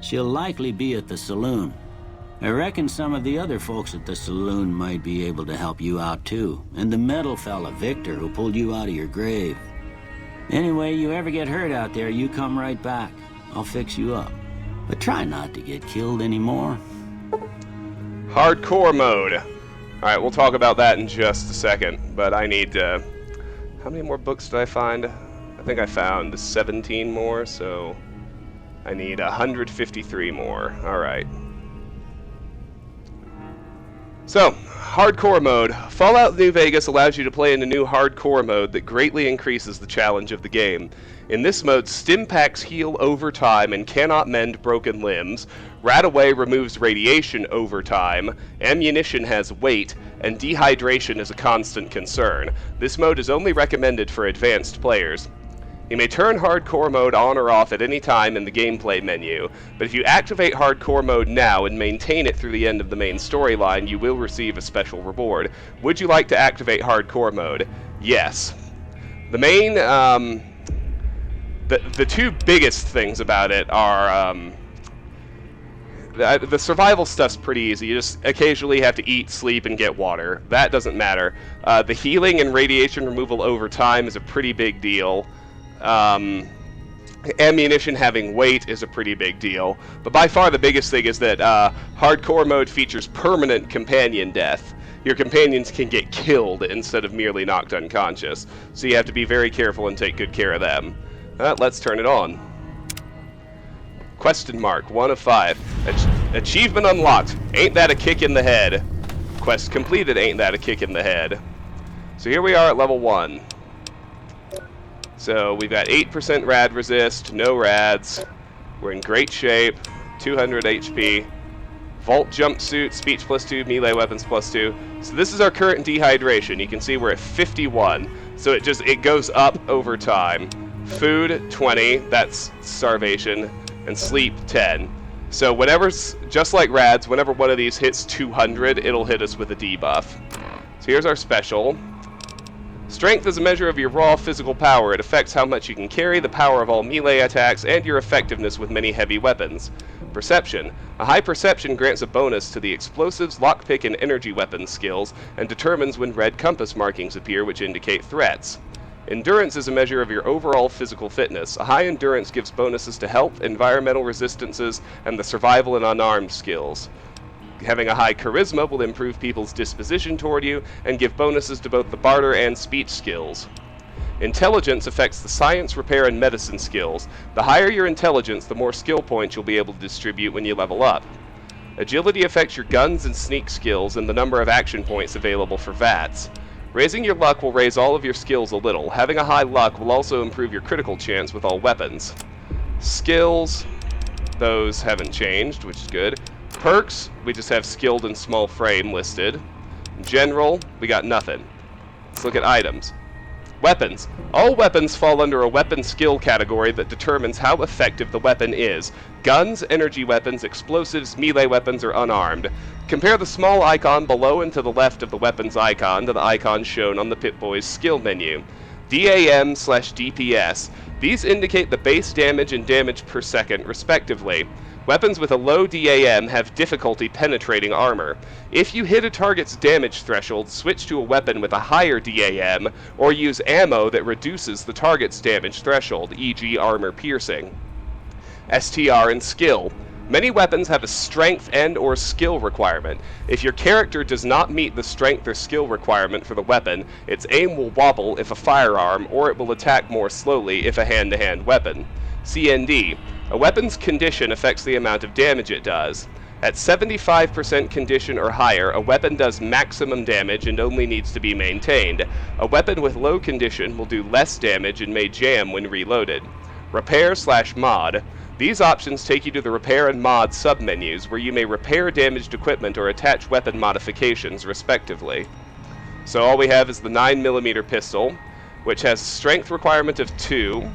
She'll likely be at the saloon. I reckon some of the other folks at the saloon might be able to help you out too. And the metal fella, Victor, who pulled you out of your grave. Anyway, you ever get hurt out there, you come right back. I'll fix you up. But try not to get killed anymore. Hardcore mode. Alright, we'll talk about that in just a second. But I need, how many more books did I find? I think I found 17 more, so I need 153 more. Alright. So, hardcore mode. Fallout New Vegas allows you to play in a new hardcore mode that greatly increases the challenge of the game. In this mode, stim packs heal over time and cannot mend broken limbs. Radaway removes radiation over time. Ammunition has weight, and dehydration is a constant concern. This mode is only recommended for advanced players. You may turn hardcore mode on or off at any time in the gameplay menu, but if you activate hardcore mode now and maintain it through the end of the main storyline, you will receive a special reward. Would you like to activate hardcore mode? Yes. The main, the two biggest things about it are, the survival stuff's pretty easy. You just occasionally have to eat, sleep, and get water. That doesn't matter. The healing and radiation removal over time is a pretty big deal. Ammunition having weight is a pretty big deal, but by far the biggest thing is that hardcore mode features permanent companion death. Your companions can get killed instead of merely knocked unconscious, so you have to be very careful and take good care of them. Let's turn it on. Question mark, 1 of 5. Achievement unlocked. Ain't that a kick in the head? Quest completed. Ain't that a kick in the head? So here we are at level 1. So we've got 8% rad resist, no rads. We're in great shape, 200 HP. Vault jumpsuit, speech +2, melee weapons +2. So this is our current dehydration. You can see we're at 51. So it goes up over time. Food 20, that's starvation, and sleep 10. So whenever's, just like Rads, whenever one of these hits 200, it'll hit us with a debuff. So here's our special. Strength is a measure of your raw physical power. It affects how much you can carry, the power of all melee attacks, and your effectiveness with many heavy weapons. Perception. A high perception grants a bonus to the explosives, lockpick, and energy weapons skills, and determines when red compass markings appear which indicate threats. Endurance is a measure of your overall physical fitness. A high endurance gives bonuses to health, environmental resistances, and the survival and unarmed skills. Having a high charisma will improve people's disposition toward you, and give bonuses to both the barter and speech skills. Intelligence affects the science, repair, and medicine skills. The higher your intelligence, the more skill points you'll be able to distribute when you level up. Agility affects your guns and sneak skills and the number of action points available for VATs. Raising your luck will raise all of your skills a little. Having a high luck will also improve your critical chance with all weapons. Skills, those haven't changed, which is good. Perks, we just have skilled and small frame listed. General, we got nothing. Let's look at items. Weapons. All weapons fall under a weapon skill category that determines how effective the weapon is. Guns, energy weapons, explosives, melee weapons, or unarmed. Compare the small icon below and to the left of the weapons icon to the icon shown on the Pip-Boy's skill menu. DAM/DPS. These indicate the base damage and damage per second, respectively. Weapons with a low DAM have difficulty penetrating armor. If you hit a target's damage threshold, switch to a weapon with a higher DAM, or use ammo that reduces the target's damage threshold, e.g. armor piercing. STR and skill. Many weapons have a strength and/or skill requirement. If your character does not meet the strength or skill requirement for the weapon, its aim will wobble if a firearm, or it will attack more slowly if a hand-to-hand weapon. CND. A weapon's condition affects the amount of damage it does. At 75% condition or higher, a weapon does maximum damage and only needs to be maintained. A weapon with low condition will do less damage and may jam when reloaded. Repair/mod. These options take you to the repair and mod submenus, where you may repair damaged equipment or attach weapon modifications, respectively. So all we have is the 9mm pistol, which has strength requirement of 2.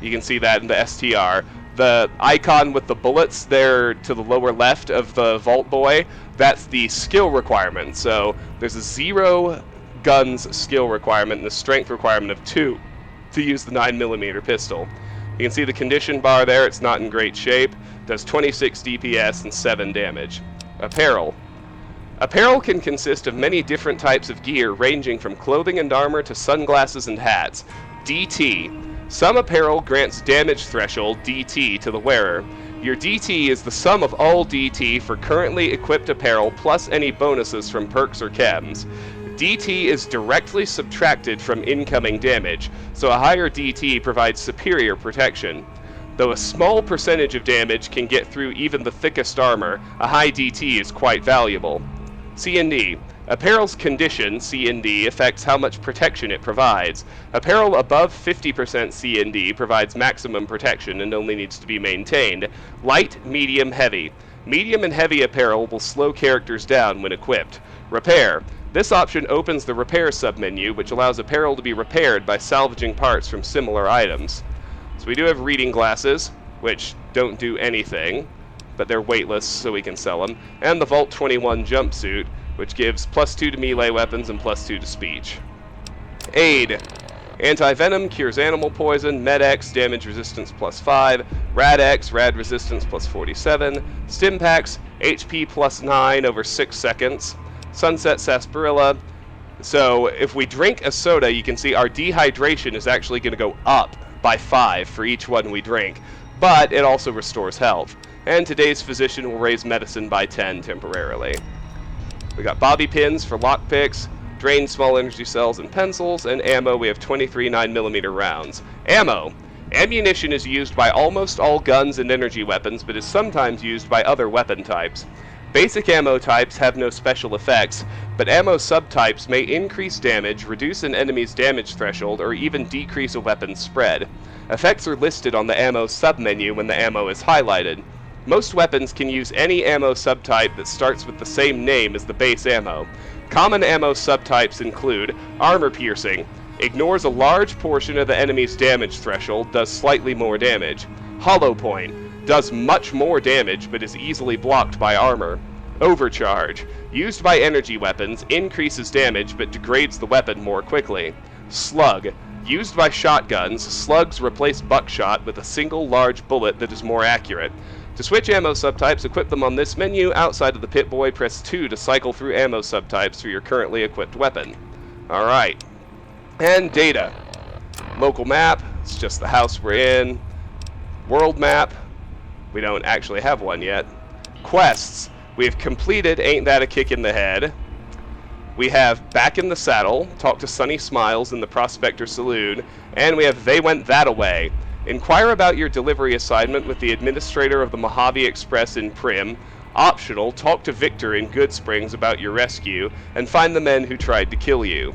You can see that in the STR. The icon with the bullets there to the lower left of the Vault Boy, that's the skill requirement. So there's a 0 guns skill requirement and a strength requirement of 2 to use the 9mm pistol. You can see the condition bar there, it's not in great shape. Does 26 DPS and 7 damage. Apparel. Apparel can consist of many different types of gear, ranging from clothing and armor to sunglasses and hats. DT. Some apparel grants damage threshold, DT, to the wearer. Your DT is the sum of all DT for currently equipped apparel plus any bonuses from perks or chems. DT is directly subtracted from incoming damage, so a higher DT provides superior protection. Though a small percentage of damage can get through even the thickest armor, a high DT is quite valuable. CND. Apparel's condition, CND, affects how much protection it provides. Apparel above 50% CND provides maximum protection and only needs to be maintained. Light, medium, heavy. Medium and heavy apparel will slow characters down when equipped. Repair. This option opens the repair submenu, which allows apparel to be repaired by salvaging parts from similar items. So we do have reading glasses, which don't do anything, but they're weightless, so we can sell them. And the Vault 21 jumpsuit, which gives +2 to melee weapons and +2 to speech. Aid. Anti-venom cures animal poison. Med-X, damage resistance +5. Rad-X, rad resistance +47. Stimpaks, HP +9 over 6 seconds. Sunset sarsaparilla. So if we drink a soda, you can see our dehydration is actually going to go up by 5 for each one we drink, but it also restores health. And today's physician will raise medicine by 10 temporarily. We got bobby pins for lockpicks, drain small energy cells and pencils, and ammo. We have 23 9mm rounds. Ammo. Ammunition is used by almost all guns and energy weapons, but is sometimes used by other weapon types. Basic ammo types have no special effects, but ammo subtypes may increase damage, reduce an enemy's damage threshold, or even decrease a weapon's spread. Effects are listed on the ammo submenu when the ammo is highlighted. Most weapons can use any ammo subtype that starts with the same name as the base ammo. Common ammo subtypes include armor piercing, ignores a large portion of the enemy's damage threshold, does slightly more damage. Hollow point, does much more damage but is easily blocked by armor. Overcharge, used by energy weapons, increases damage but degrades the weapon more quickly. Slug, used by shotguns, slugs replace buckshot with a single large bullet that is more accurate. To switch ammo subtypes, equip them on this menu. Outside of the Pip-Boy, press 2 to cycle through ammo subtypes for your currently equipped weapon. Alright. And data. Local map, it's just the house we're in. World map, we don't actually have one yet. Quests, we have completed Ain't That a Kick in the Head. We have Back in the Saddle, talk to Sunny Smiles in the Prospector Saloon, and we have They Went That Away. Inquire about your delivery assignment with the administrator of the Mojave Express in Prim. Optional, talk to Victor in Good Springs about your rescue, and find the men who tried to kill you.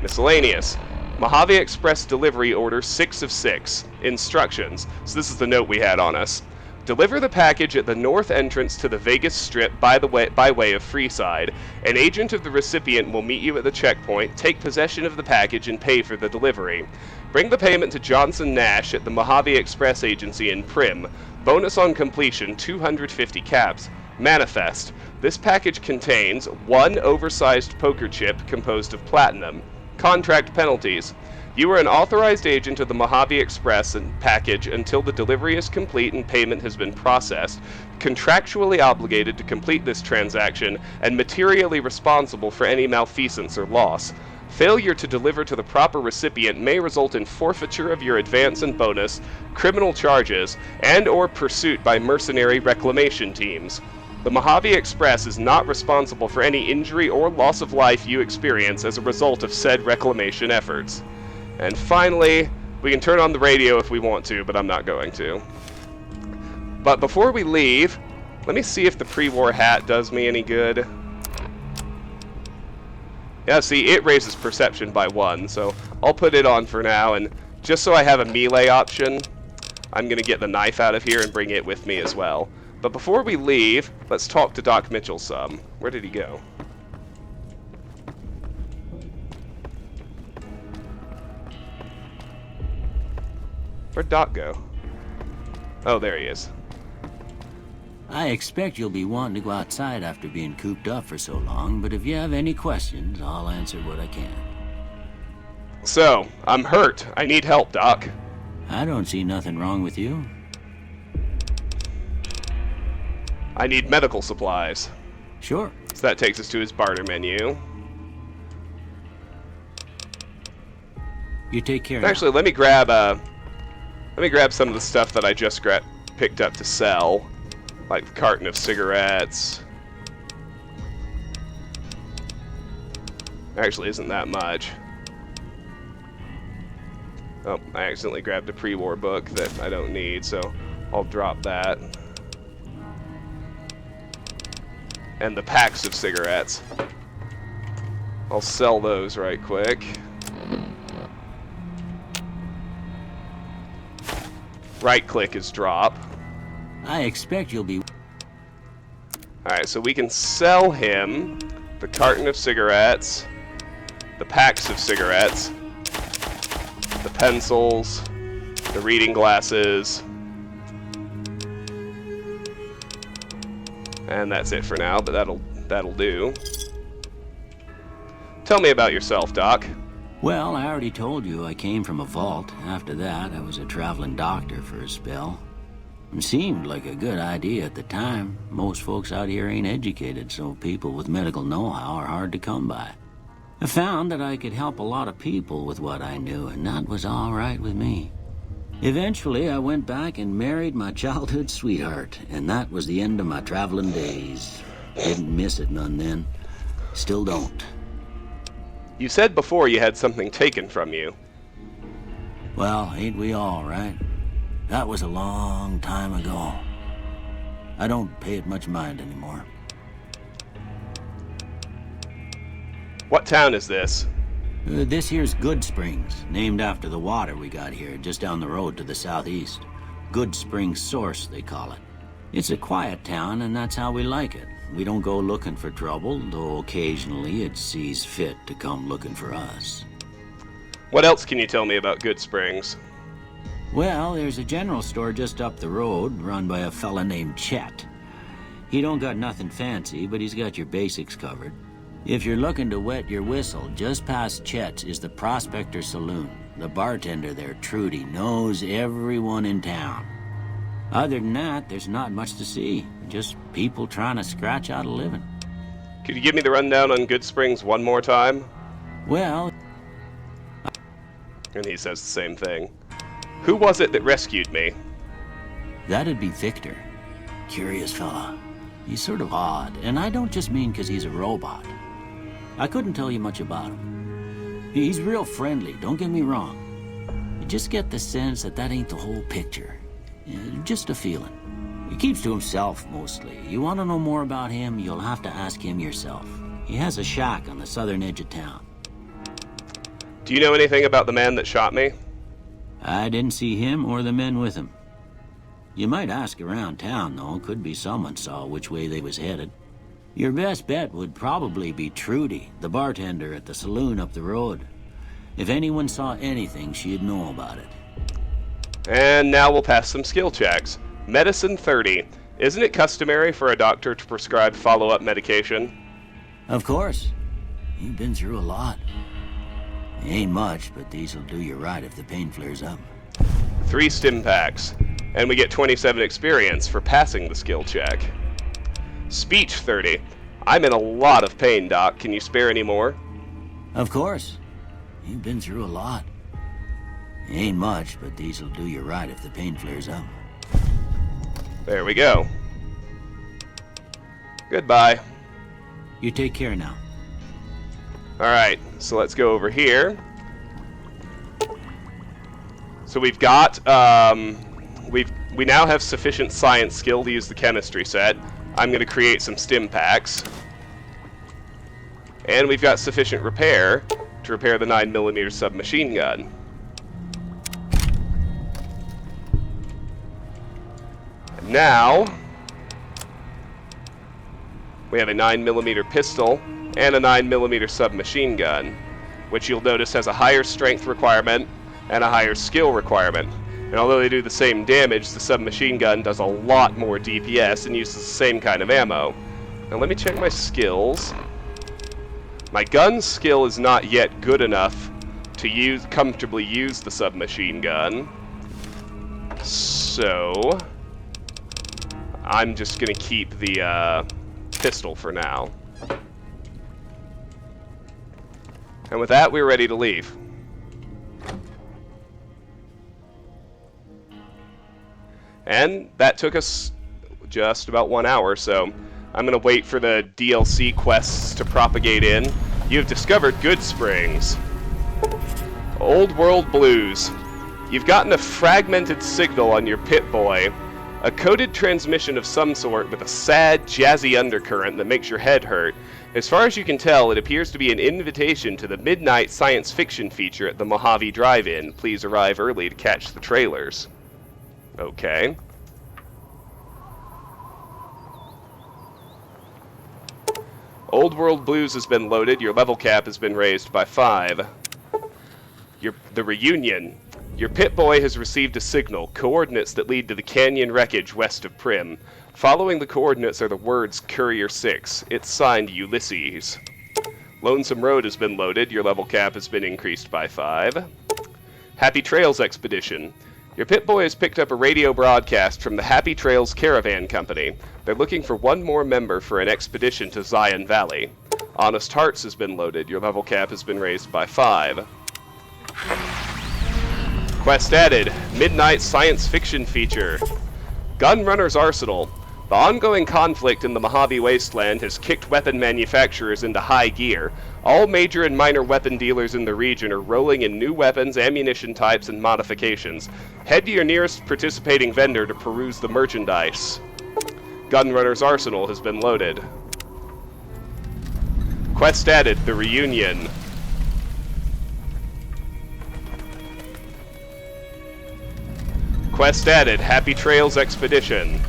Miscellaneous. Mojave Express delivery order 6 of 6. Instructions. So this is the note we had on us. Deliver the package at the north entrance to the Vegas Strip by way of Freeside. An agent of the recipient will meet you at the checkpoint, take possession of the package, and pay for the delivery. Bring the payment to Johnson Nash at the Mojave Express Agency in Prim. Bonus on completion, 250 caps. Manifest. This package contains 1 oversized poker chip composed of platinum. Contract penalties. You are an authorized agent of the Mojave Express and package until the delivery is complete and payment has been processed, contractually obligated to complete this transaction, and materially responsible for any malfeasance or loss. Failure to deliver to the proper recipient may result in forfeiture of your advance and bonus, criminal charges, and/or pursuit by mercenary reclamation teams. The Mojave Express is not responsible for any injury or loss of life you experience as a result of said reclamation efforts. And finally, we can turn on the radio if we want to, but I'm not going to. But before we leave, let me see if the pre-war hat does me any good. Yeah, see, it raises perception by 1, so I'll put it on for now, and just so I have a melee option, I'm going to get the knife out of here and bring it with me as well. But before we leave, let's talk to Doc Mitchell some. Where did he go? Where'd Doc go? Oh, there he is. I expect you'll be wanting to go outside after being cooped up for so long, but if you have any questions, I'll answer what I can. So, I'm hurt. I need help, Doc. I don't see nothing wrong with you. I need medical supplies. Sure. So that takes us to his barter menu. You take care. Actually, let me grab some of the stuff that I just picked up to sell, like the carton of cigarettes. Actually, isn't that much. Oh, I accidentally grabbed a pre-war book that I don't need, so I'll drop that. And the packs of cigarettes. I'll sell those right quick. Right-click is drop. I expect you'll be... Alright, so we can sell him the carton of cigarettes, the packs of cigarettes, the pencils, the reading glasses, and that's it for now, but that'll do. Tell me about yourself, Doc. Well, I already told you I came from a vault. After that, I was a traveling doctor for a spell. It seemed like a good idea at the time. Most folks out here ain't educated, so people with medical know-how are hard to come by. I found that I could help a lot of people with what I knew, and that was all right with me. Eventually, I went back and married my childhood sweetheart, and that was the end of my traveling days. Didn't miss it none then. Still don't. You said before you had something taken from you. Well, ain't we all, right? That was a long time ago. I don't pay it much mind anymore. What town is this? This here's Good Springs, named after the water we got here, just down the road to the southeast. Good Springs Source, they call it. It's a quiet town, and that's how we like it. We don't go looking for trouble, though occasionally it sees fit to come looking for us. What else can you tell me about Good Springs? Well, there's a general store just up the road, run by a fella named Chet. He don't got nothing fancy, but he's got your basics covered. If you're looking to wet your whistle, just past Chet's is the Prospector Saloon. The bartender there, Trudy, knows everyone in town. Other than that, there's not much to see. Just people trying to scratch out a living. Could you give me the rundown on Good Springs one more time? Well... And he says the same thing. Who was it that rescued me? That'd be Victor. Curious fella. He's sort of odd, and I don't just mean 'cause he's a robot. I couldn't tell you much about him. He's real friendly, don't get me wrong. You just get the sense that ain't the whole picture. Just a feeling. He keeps to himself, mostly. You want to know more about him, you'll have to ask him yourself. He has a shack on the southern edge of town. Do you know anything about the man that shot me? I didn't see him or the men with him. You might ask around town, though. Could be someone saw which way they was headed. Your best bet would probably be Trudy, the bartender at the saloon up the road. If anyone saw anything, she'd know about it. And now we'll pass some skill checks. Medicine 30. Isn't it customary for a doctor to prescribe follow-up medication? Of course. You've been through a lot. Ain't much, but these'll do you right if the pain flares up. 3 stim packs. And we get 27 experience for passing the skill check. Speech 30. I'm in a lot of pain, Doc. Can you spare any more? Of course. You've been through a lot. Ain't much, but these'll do you right if the pain flares up. There we go. Goodbye. You take care now. Alright, so let's go over here. So we've got, we now have sufficient science skill to use the chemistry set. I'm going to create some stim packs. And we've got sufficient repair to repair the 9mm submachine gun. And now, we have a 9mm pistol and a 9mm submachine gun, which you'll notice has a higher strength requirement and a higher skill requirement. And although they do the same damage, the submachine gun does a lot more DPS and uses the same kind of ammo. Now let me check my skills. My gun skill is not yet good enough to comfortably use the submachine gun. So I'm just going to keep the pistol for now. And with that, we're ready to leave. And that took us just about 1 hour, so I'm going to wait for the DLC quests to propagate in. You've discovered Good Springs. Old World Blues. You've gotten a fragmented signal on your Pip-Boy. A coded transmission of some sort with a sad, jazzy undercurrent that makes your head hurt. As far as you can tell, it appears to be an invitation to the midnight science fiction feature at the Mojave Drive-In. Please arrive early to catch the trailers. Okay. Old World Blues has been loaded. Your level cap has been raised by 5. The reunion. Your Pip-Boy has received a signal, coordinates that lead to the canyon wreckage west of Prim. Following the coordinates are the words Courier 6. It's signed Ulysses. Lonesome Road has been loaded. Your level cap has been increased by 5. Happy Trails Expedition. Your Pip-Boy has picked up a radio broadcast from the Happy Trails Caravan Company. They're looking for one more member for an expedition to Zion Valley. Honest Hearts has been loaded. Your level cap has been raised by 5. Quest added. Midnight Science Fiction feature. Gunrunner's Arsenal. The ongoing conflict in the Mojave Wasteland has kicked weapon manufacturers into high gear. All major and minor weapon dealers in the region are rolling in new weapons, ammunition types, and modifications. Head to your nearest participating vendor to peruse the merchandise. Gunrunner's Arsenal has been loaded. Quest added. The Reunion. Quest added. Happy Trails Expedition.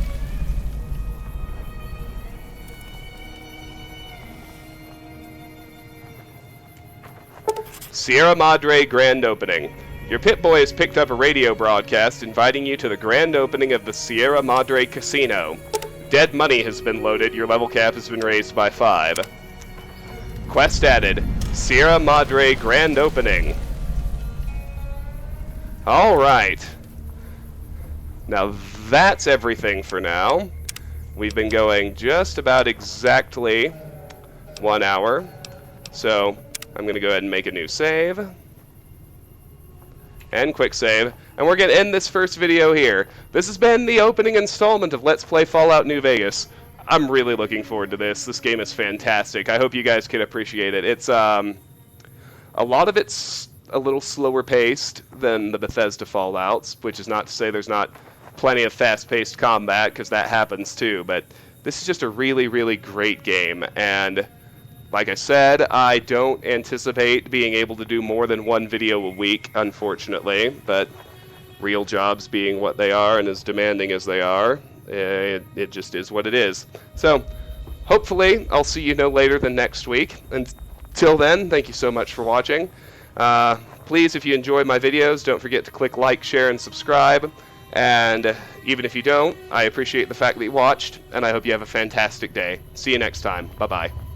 Sierra Madre Grand Opening. Your Pip-Boy has picked up a radio broadcast inviting you to the grand opening of the Sierra Madre Casino. Dead money has been loaded. Your level cap has been raised by 5. Quest added. Sierra Madre Grand Opening. Alright. Now that's everything for now. We've been going just about exactly 1 hour. So I'm going to go ahead and make a new save. And quick save. And we're going to end this first video here. This has been the opening installment of Let's Play Fallout New Vegas. I'm really looking forward to this. This game is fantastic. I hope you guys can appreciate it. It's, a lot of it's a little slower paced than the Bethesda Fallouts, which is not to say there's not plenty of fast-paced combat, because that happens too, but this is just a really, really great game, and like I said, I don't anticipate being able to do more than 1 video a week, unfortunately, but real jobs being what they are and as demanding as they are, it just is what it is. So, hopefully, I'll see you no later than next week. Until then, thank you so much for watching. Please, if you enjoy my videos, don't forget to click like, share, and subscribe. And even if you don't, I appreciate the fact that you watched, and I hope you have a fantastic day. See you next time. Bye-bye.